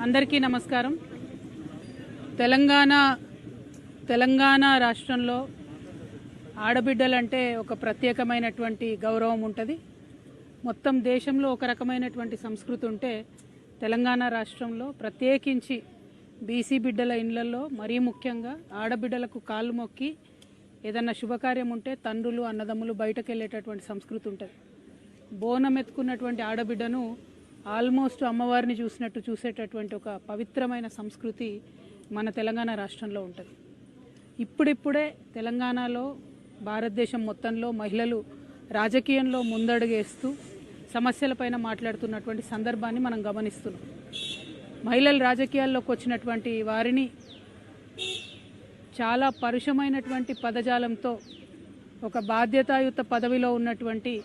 అందరికీ నమస్కారం. తెలంగాణ రాష్ట్రంలో ఆడబిడ్డలంటే ఒక ప్రత్యేకమైనటువంటి గౌరవం ఉంటుంది. మొత్తం దేశంలో ఒక రకమైనటువంటి సంస్కృతి ఉంటే తెలంగాణ రాష్ట్రంలో ప్రత్యేకించి బీసీ బిడ్డల ఇళ్లలో మరీ ముఖ్యంగా ఆడబిడ్డలకు కాళ్ళు మొక్కి ఏదన్నా శుభకార్యం ఉంటే తండ్రులు అన్నదమ్ములు బయటకు వెళ్ళేటటువంటి సంస్కృతి ఉంటుంది. బోనం ఎత్తుకున్నటువంటి ఆడబిడ్డను ఆల్మోస్ట్ అమ్మవారిని చూసినట్టు చూసేటటువంటి ఒక పవిత్రమైన సంస్కృతి మన తెలంగాణ రాష్ట్రంలో ఉంటుంది. ఇప్పుడిప్పుడే తెలంగాణలో భారతదేశం మొత్తంలో మహిళలు రాజకీయంలో ముందడుగేస్తూ సమస్యలపైన మాట్లాడుతున్నటువంటి సందర్భాన్ని మనం గమనిస్తున్నాం. మహిళలు రాజకీయాల్లోకి వచ్చినటువంటి వారిని చాలా పరుషమైనటువంటి పదజాలంతో ఒక బాధ్యతాయుత పదవిలో ఉన్నటువంటి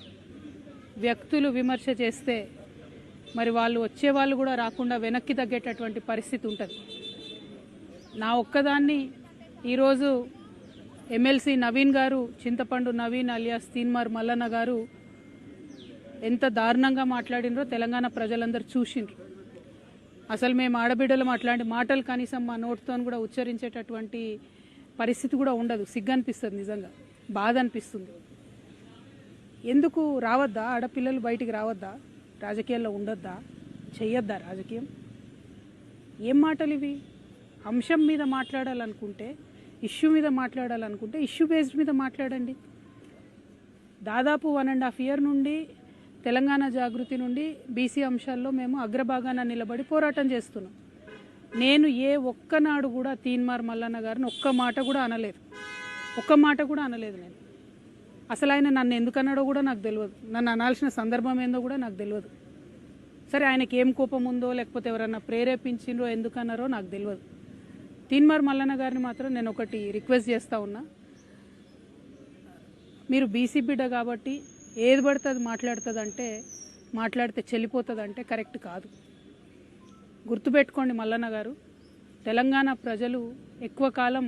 వ్యక్తులు విమర్శ చేస్తే మరి వాళ్ళు వచ్చేవాళ్ళు కూడా రాకుండా వెనక్కి తగ్గేటటువంటి పరిస్థితి ఉంటుంది. నా ఒక్కదాన్ని ఈరోజు ఎమ్మెల్సీ నవీన్ గారు, చింతపండు నవీన్ అలియాస్ తీన్మార్ మల్లన్న గారు ఎంత దారుణంగా మాట్లాడినరో తెలంగాణ ప్రజలందరూ చూసిండ్రు. అసలు మేము ఆడబిడ్డలు అట్లాంటి మాటలు కనీసం మా నోటితో కూడా ఉచ్చరించేటటువంటి పరిస్థితి కూడా ఉండదు. సిగ్గు అనిపిస్తుంది, నిజంగా బాధ అనిపిస్తుంది. ఎందుకు రావద్దా? ఆడపిల్లలు బయటికి రావద్దా? రాజకీయాల్లో ఉండొద్దా? చెయ్యొద్దా రాజకీయం? ఏం మాటలు ఇవి? అంశం మీద మాట్లాడాలనుకుంటే, ఇష్యూ మీద మాట్లాడాలనుకుంటే ఇష్యూ బేస్డ్ మీద మాట్లాడండి. దాదాపు 1.5 year నుండి తెలంగాణ జాగృతి నుండి బీసీ అంశాల్లో మేము అగ్రభాగాన నిలబడి పోరాటం చేస్తున్నాం. నేను ఏ ఒక్కనాడు కూడా తీన్మార్ మల్లన్న గారిని ఒక్క మాట కూడా అనలేదు. నేను అసలు ఆయన నన్ను ఎందుకన్నాడో కూడా నాకు తెలియదు. నన్ను అనాల్సిన సందర్భం ఏందో కూడా నాకు తెలియదు. సరే, ఆయనకి ఏం కోపం ఉందో లేకపోతే ఎవరన్నా ప్రేరేపించిండ్రో ఎందుకన్నారో నాకు తెలియదు. తీన్మార్ మల్లన్న గారిని మాత్రం నేను ఒకటి రిక్వెస్ట్ చేస్తూ ఉన్నా. మీరు బీసీ బిడ్డ కాబట్టి ఏది పడితే అది మాట్లాడితే చెల్లిపోతుందంటే కరెక్ట్ కాదు. గుర్తుపెట్టుకోండి మల్లన్న గారు, తెలంగాణ ప్రజలు ఎక్కువ కాలం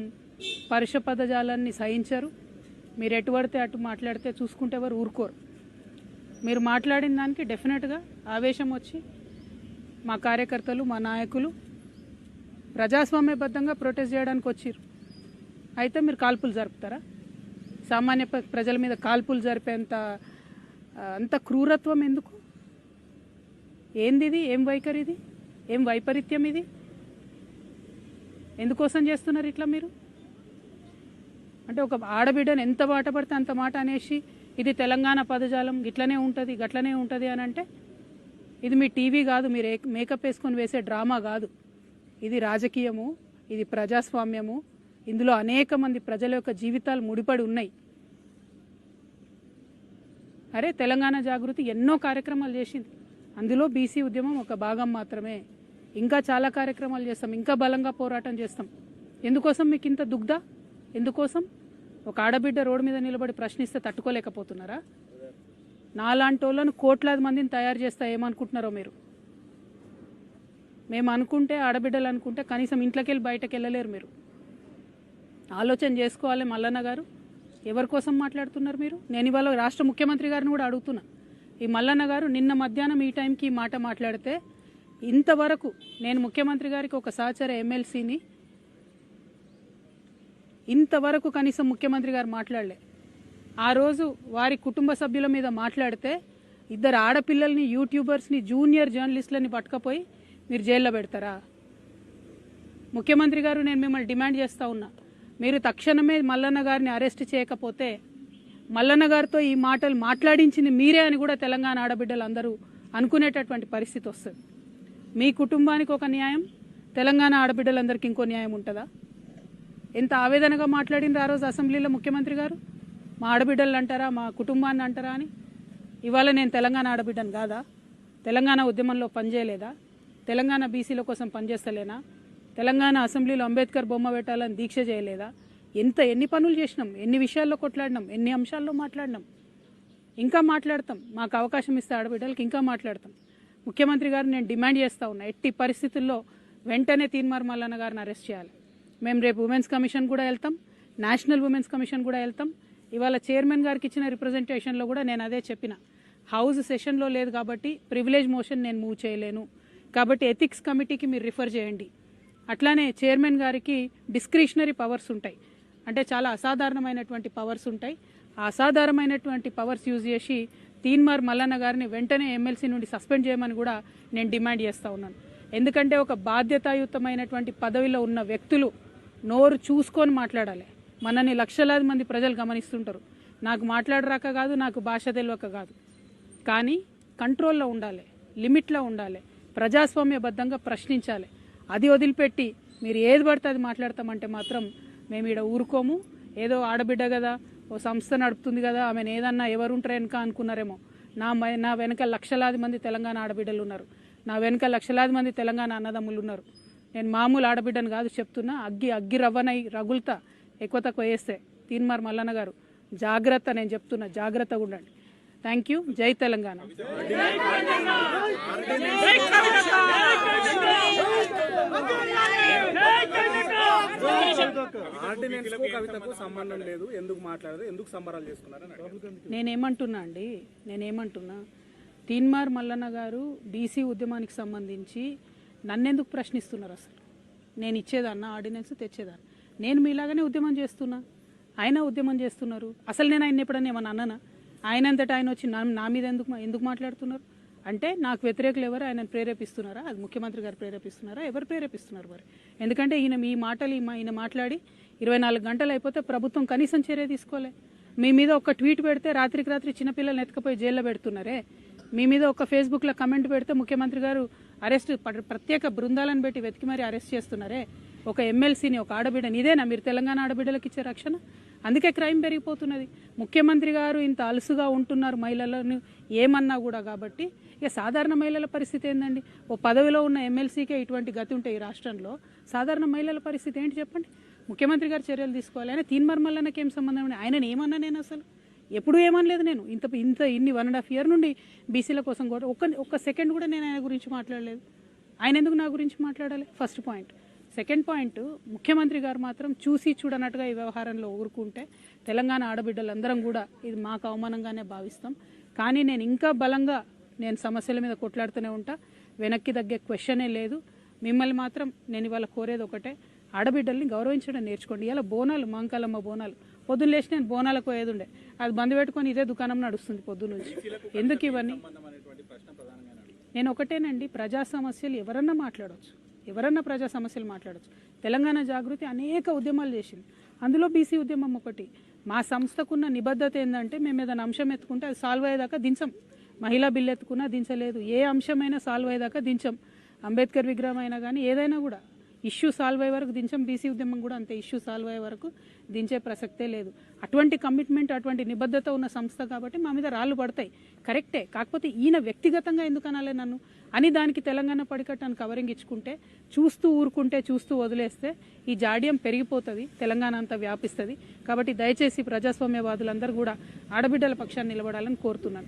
పరుష పదజాలాన్ని సహించరు. మీరు ఎటు పడితే అటు మాట్లాడితే చూసుకుంటే ఎవరు ఊరుకోరు. మీరు మాట్లాడిన దానికి డెఫినెట్గా ఆవేశం వచ్చి మా కార్యకర్తలు, మా నాయకులు ప్రజాస్వామ్యబద్ధంగా ప్రొటెస్ట్ చేయడానికి వచ్చారు. అయితే మీరు కాల్పులు జరుపుతారా? సామాన్య ప్రజల మీద కాల్పులు జరిపేంత అంత క్రూరత్వం ఎందుకు? ఏంది ఇది? ఏం వైఖరి ఇది? ఏం వైపరీత్యం ఇది? ఎందుకోసం చేస్తున్నారు ఇట్లా మీరు? అంటే ఒక ఆడబిడ్డను ఎంత మాట పడితే అంత మాట అనేసి ఇది తెలంగాణ పదజాలం గిట్లనే ఉంటుంది గట్లనే ఉంటుంది అని అంటే ఇది మీ టీవీ కాదు, మీరు మేకప్ వేసుకొని వేసే డ్రామా కాదు. ఇది రాజకీయము, ఇది ప్రజాస్వామ్యము. ఇందులో అనేక మంది ప్రజల యొక్క జీవితాలు ముడిపడి ఉన్నాయి. అరే, తెలంగాణ జాగృతి ఎన్నో కార్యక్రమాలు చేసింది. అందులో బీసీ ఉద్యమం ఒక భాగం మాత్రమే. ఇంకా చాలా కార్యక్రమాలు చేస్తాం, ఇంకా బలంగా పోరాటం చేస్తాం. ఎందుకోసం మీకు ఇంత దుగ్ధ? ఎందుకోసం? ఒక ఆడబిడ్డ రోడ్డు మీద నిలబడి ప్రశ్నిస్తే తట్టుకోలేకపోతున్నారా? నాలాంటి వాళ్ళను కోట్లాది మందిని తయారు చేస్తా ఏమనుకుంటున్నారో మీరు? మేము అనుకుంటే, ఆడబిడ్డలు అనుకుంటే కనీసం ఇంట్లోకి వెళ్ళి బయటకు వెళ్ళలేరు. మీరు ఆలోచన చేసుకోవాలి మల్లన్న గారు. ఎవరి కోసం మాట్లాడుతున్నారు మీరు? నేను ఇవాళ రాష్ట్ర ముఖ్యమంత్రి గారిని కూడా అడుగుతున్నా. ఈ మల్లన్న గారు నిన్న మధ్యాహ్నం ఈ టైంకి ఈ మాట మాట్లాడితే ఇంతవరకు నేను ముఖ్యమంత్రి గారికి ఒక సహచర ఎమ్మెల్సీని ఇంతవరకు కనీసం ముఖ్యమంత్రి గారు మాట్లాడలే. ఆ రోజు వారి కుటుంబ సభ్యుల మీద మాట్లాడితే 2 ఆడపిల్లల్ని, యూట్యూబర్స్ని, జూనియర్ జర్నలిస్టులని పట్టుకపోయి మీరు జైల్లో పెడతారా? ముఖ్యమంత్రి గారు, నేను మిమ్మల్ని డిమాండ్ చేస్తూ ఉన్నా, మీరు తక్షణమే మల్లన్న గారిని అరెస్ట్ చేయకపోతే మల్లన్న గారితో ఈ మాటలు మాట్లాడించింది మీరే అని కూడా తెలంగాణ ఆడబిడ్డలు అందరూ అనుకునేటటువంటి పరిస్థితి వస్తుంది. మీ కుటుంబానికి ఒక న్యాయం, తెలంగాణ ఆడబిడ్డలందరికీ ఇంకో న్యాయం ఉంటుందా? ఎంత ఆవేదనగా మాట్లాడినారు ఆ రోజు అసెంబ్లీలో ముఖ్యమంత్రి గారు. మా ఆడబిడ్డలు అంటారా, మా కుటుంబాన్ని అంటారా అని. ఇవాళ నేను తెలంగాణ ఆడబిడ్డను కాదా? తెలంగాణ ఉద్యమంలో పనిచేయలేదా? తెలంగాణ బీసీల కోసం పనిచేస్తలేనా? తెలంగాణ అసెంబ్లీలో అంబేద్కర్ బొమ్మ పెట్టాలని దీక్ష చేయలేదా? ఎన్ని పనులు చేసినాం, ఎన్ని విషయాల్లో కొట్లాడినాం, ఎన్ని అంశాల్లో మాట్లాడినాం. ఇంకా మాట్లాడతాం. మాకు అవకాశం ఇస్తే ఆడబిడ్డలకి ఇంకా మాట్లాడతాం. ముఖ్యమంత్రి గారు నేను డిమాండ్ చేస్తూ ఉన్నా, ఎట్టి పరిస్థితుల్లో వెంటనే తీన్మార్ మల్లన్న గారిని అరెస్ట్ చేయాలి. మేము రేపు ఉమెన్స్ కమిషన్ కూడా వెళ్తాం, నేషనల్ ఉమెన్స్ కమిషన్ కూడా వెళ్తాం. ఇవాళ చైర్మన్ గారికి ఇచ్చిన రిప్రజెంటేషన్లో కూడా నేను అదే చెప్పిన. హౌస్ సెషన్లో లేదు కాబట్టి ప్రివిలేజ్ మోషన్ నేను మూవ్ చేయలేను. కాబట్టి ఎథిక్స్ కమిటీకి మీరు రిఫర్ చేయండి. అట్లానే చైర్మన్ గారికి డిస్క్రిషనరీ పవర్స్ ఉంటాయి, అంటే చాలా అసాధారణమైనటువంటి పవర్స్ ఉంటాయి. ఆ అసాధారణమైనటువంటి పవర్స్ యూజ్ చేసి తీన్మార్ మల్లన్న గారిని వెంటనే ఎమ్మెల్సీ నుండి సస్పెండ్ చేయమని కూడా నేను డిమాండ్ చేస్తూ ఉన్నాను. ఎందుకంటే ఒక బాధ్యతాయుతమైనటువంటి పదవిలో ఉన్న వ్యక్తులు నోరు చూసుకొని మాట్లాడాలి. మనని లక్షలాది మంది ప్రజలు గమనిస్తుంటారు. నాకు మాట్లాడరాక కాదు, నాకు భాష తెలియక కాదు, కానీ కంట్రోల్లో ఉండాలి, లిమిట్లో ఉండాలి, ప్రజాస్వామ్యబద్ధంగా ప్రశ్నించాలి. అది వదిలిపెట్టి మీరు ఏది పడితే అది మాట్లాడతామంటే మాత్రం మేము ఇక్కడ ఊరుకోము. ఏదో ఆడబిడ్డ కదా, ఓ సంస్థ నడుపుతుంది కదా, ఆమెను ఏదన్నా ఎవరుంటారు వెనక అనుకున్నారేమో. నా వెనక లక్షలాది మంది తెలంగాణ ఆడబిడ్డలు ఉన్నారు, నా వెనక లక్షలాది మంది తెలంగాణ అన్నదమ్ములు ఉన్నారు. నేను మామూలు ఆడబిడ్డను కాదు చెప్తున్నా, అగ్గి రవ్వనై రగులుతా ఎక్కువ తక్కువ వేస్తే. తీన్మార్ మల్లన్న గారు జాగ్రత్త, నేను చెప్తున్నా, జాగ్రత్తగా ఉండండి. Thank you. జై తెలంగాణ. నేనేమంటున్నా తీన్మార్ మల్లన్న గారు బీసీ ఉద్యమానికి సంబంధించి నన్నెందుకు ప్రశ్నిస్తున్నారు? అసలు నేను ఇచ్చేదాన్న ఆర్డినెన్స్ తెచ్చేదాన్ని. నేను మీలాగానే ఉద్యమం చేస్తున్నా, ఆయన ఉద్యమం చేస్తున్నారు. అసలు నేను ఆయన ఎప్పుడన్నా ఏమన్నా అన్నానా? ఆయన అంతటా ఆయన వచ్చి నా మీద ఎందుకు మాట్లాడుతున్నారు? అంటే నాకు వ్యతిరేకులు ఎవరు ఆయనను ప్రేరేపిస్తున్నారా? అది ముఖ్యమంత్రి గారు ప్రేరేపిస్తున్నారా? ఎవరు ప్రేరేపిస్తున్నారు మరి? ఎందుకంటే ఈయన మాట్లాడి 24 గంటలు అయిపోతే ప్రభుత్వం కనీసం చర్య తీసుకోలే. మీ మీద ఒక ట్వీట్ పెడితే రాత్రికి రాత్రి చిన్నపిల్లల్ని ఎత్తుకపోయి జైల్లో పెడుతున్నారే. మీ మీద ఒక ఫేస్బుక్లో కమెంట్ పెడితే ముఖ్యమంత్రి గారు అరెస్ట్ ప్రత్యేక బృందాలను పెట్టి వెతికి మరీ అరెస్ట్ చేస్తున్నారే. ఒక ఎమ్మెల్సీని, ఒక ఆడబిడ్డని, ఇదేనా మీరు తెలంగాణ ఆడబిడ్డలకు ఇచ్చే రక్షణ? అందుకే క్రైమ్ పెరిగిపోతున్నది. ముఖ్యమంత్రి గారు ఇంత అలుసుగా ఉంటున్నారు మహిళలను ఏమన్నా కూడా. కాబట్టి ఇక సాధారణ మహిళల పరిస్థితి ఏందండి? ఓ పదవిలో ఉన్న ఎమ్మెల్సీకే ఇటువంటి గతి ఉంటే ఈ రాష్ట్రంలో సాధారణ మహిళల పరిస్థితి ఏంటి చెప్పండి? ముఖ్యమంత్రి గారు చర్యలు తీసుకోవాలి. ఆయన తీన్మార్ మల్లన్నకి ఏం సంబంధం? ఆయనను ఏమన్నా నేను అసలు ఎప్పుడు ఏమనలేదు. నేను ఇన్ని 1.5 year నుండి బీసీల కోసం కూడా ఒక్క సెకండ్ కూడా నేను ఆయన గురించి మాట్లాడలేదు. ఆయన ఎందుకు నా గురించి మాట్లాడాలి? First point. సెకండ్ పాయింట్, ముఖ్యమంత్రి గారు మాత్రం చూసి చూడనట్టుగా ఈ వ్యవహారంలో ఊరుకుంటే తెలంగాణ ఆడబిడ్డలందరం కూడా ఇది మాకు అవమానంగానే భావిస్తాం. కానీ నేను ఇంకా బలంగా సమస్యల మీద కొట్లాడుతూనే ఉంటా, వెనక్కి తగ్గే క్వశ్చనే లేదు. మిమ్మల్ని మాత్రం నేను ఇవాళ కోరేది ఒకటే, ఆడబిడ్డల్ని గౌరవించడం నేర్చుకోండి. ఇలా బోనాలు, మాంకాలమ్మ బోనాలు, పొద్దున్న లేచి నేను బోనాలకు పోయేది ఉండే, అది బంద్ పెట్టుకొని ఇదే దుకాణం నడుస్తుంది పొద్దున్న నుంచి. ఎందుకు ఇవన్నీ? నేను ఒకటేనండి, ప్రజా సమస్యలు ఎవరన్నా మాట్లాడవచ్చు, ఎవరన్నా ప్రజా సమస్యలు మాట్లాడచ్చు. తెలంగాణ జాగృతి అనేక ఉద్యమాలు చేసింది, అందులో బీసీ ఉద్యమం ఒకటి. మా సంస్థకున్న నిబద్ధత ఏంటంటే మేము ఏదైనా అంశం ఎత్తుకుంటే అది సాల్వ్ అయ్యేదాకా దించం. మహిళా బిల్లు ఎత్తుకున్నా దించలేదు, ఏ అంశమైనా సాల్వ్ అయ్యేదాకా దించం. అంబేద్కర్ విగ్రహం అయినా కానీ ఏదైనా కూడా ఇష్యూ సాల్వ్ అయ్యే వరకు దించం. బీసీ ఉద్యమం కూడా అంతే, ఇష్యూ సాల్వ్ అయ్యే వరకు దించే ప్రసక్తే లేదు. అటువంటి కమిట్మెంట్, అటువంటి నిబద్ధత ఉన్న సంస్థ కాబట్టి మా మీద రాళ్ళు పడతాయి, కరెక్టే. కాకపోతే ఈయన వ్యక్తిగతంగా ఎందుకు అనాలి నన్ను అని దానికి తెలంగాణ పడికట్టాను కవరింగ్ ఇచ్చుకుంటే, చూస్తూ ఊరుకుంటే, చూస్తూ వదిలేస్తే ఈ జాడ్యం పెరిగిపోతుంది, తెలంగాణ అంతా వ్యాపిస్తుంది. కాబట్టి దయచేసి ప్రజాస్వామ్యవాదులందరూ కూడా ఆడబిడ్డల పక్షాన్ని నిలబడాలని కోరుతున్నాను.